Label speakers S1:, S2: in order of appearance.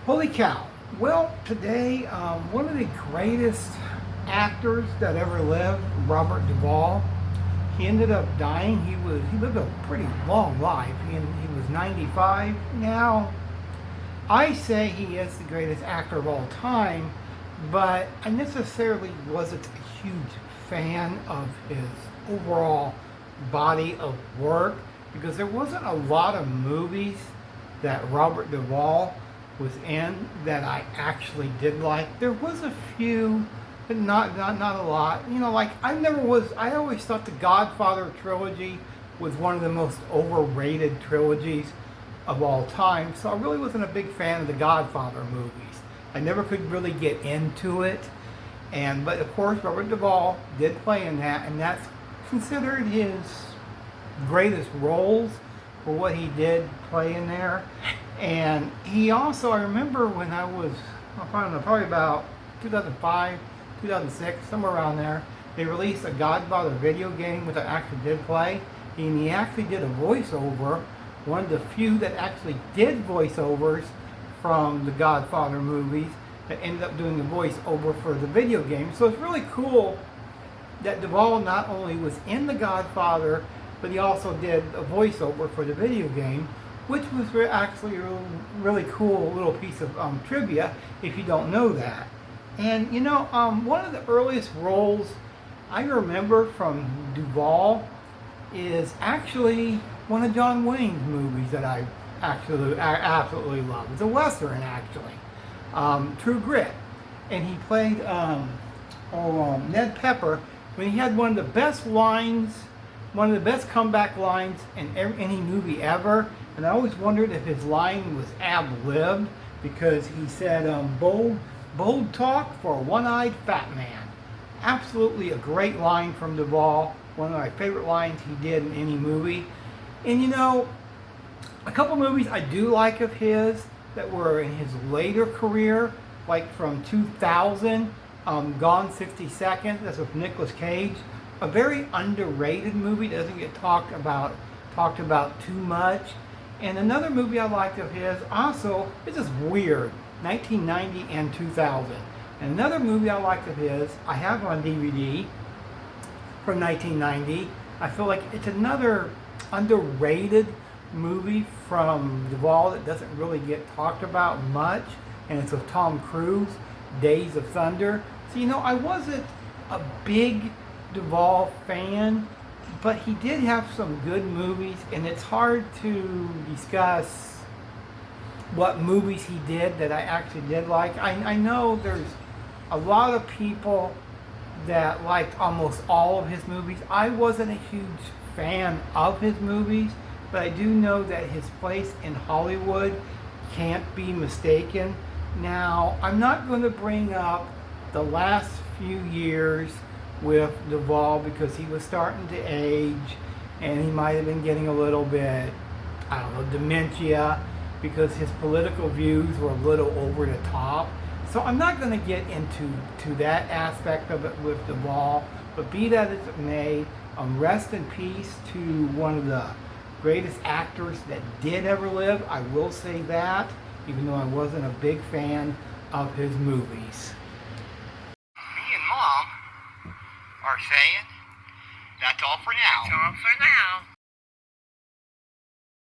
S1: Holy cow. Well, today, one of the greatest actors that ever lived, Robert Duvall, he ended up dying. He lived a pretty long life. He was 95. Now, I say he is the greatest actor of all time, but I necessarily wasn't a huge fan of his overall body of work because there wasn't a lot of movies that Robert Duvall was in that I actually did like. There was a few, but not a lot. You know, like I always thought the Godfather trilogy was one of the most overrated trilogies of all time. So I really wasn't a big fan of the Godfather movies. I never could really get into it. But of course Robert Duvall did play in that, and that's considered his greatest roles for what he did play in there. And he also, I remember when I was, I don't know, probably about 2005, 2006, somewhere around there, they released a Godfather video game, which I actually did play. And he actually did a voiceover, one of the few that actually did voiceovers from the Godfather movies, that ended up doing the voiceover for the video game. So it's really cool that Duvall not only was in the Godfather, but he also did a voiceover for the video game, which was actually a really cool little piece of trivia if you don't know that. And you know, one of the earliest roles I remember from Duvall is actually one of John Wayne's movies that I absolutely love. It's a Western, actually, True Grit. And he played Ned Pepper when he had one of the best lines, one of the best comeback lines in any movie ever. And I always wondered if his line was ad-libbed, because he said, bold talk for a one-eyed fat man. Absolutely a great line from Duvall. One of my favorite lines he did in any movie. And you know, a couple movies I do like of his that were in his later career, like from 2000, Gone 60 Seconds, that's with Nicolas Cage. A very underrated movie, doesn't get talked about too much. And another movie I liked of his, also, it's just weird, 1990 and 2000. And another movie I liked of his, I have on DVD from 1990. I feel like it's another underrated movie from Duvall that doesn't really get talked about much, and it's with Tom Cruise, Days of Thunder. So you know, I wasn't a big Duvall fan, but he did have some good movies, and it's hard to discuss what movies he did that I actually did like. I know there's a lot of people that liked almost all of his movies. I wasn't a huge fan of his movies, but I do know that his place in Hollywood can't be mistaken. Now, I'm not going to bring up the last few years with Duvall because he was starting to age and he might have been getting a little bit, I don't know, dementia, because his political views were a little over the top. So I'm not going to get into that aspect of it with Duvall, but be that as it may, rest in peace to one of the greatest actors that did ever live. I will say that, even though I wasn't a big fan of his movies.
S2: Me and Mom are saying that's all for now.
S3: That's all for now.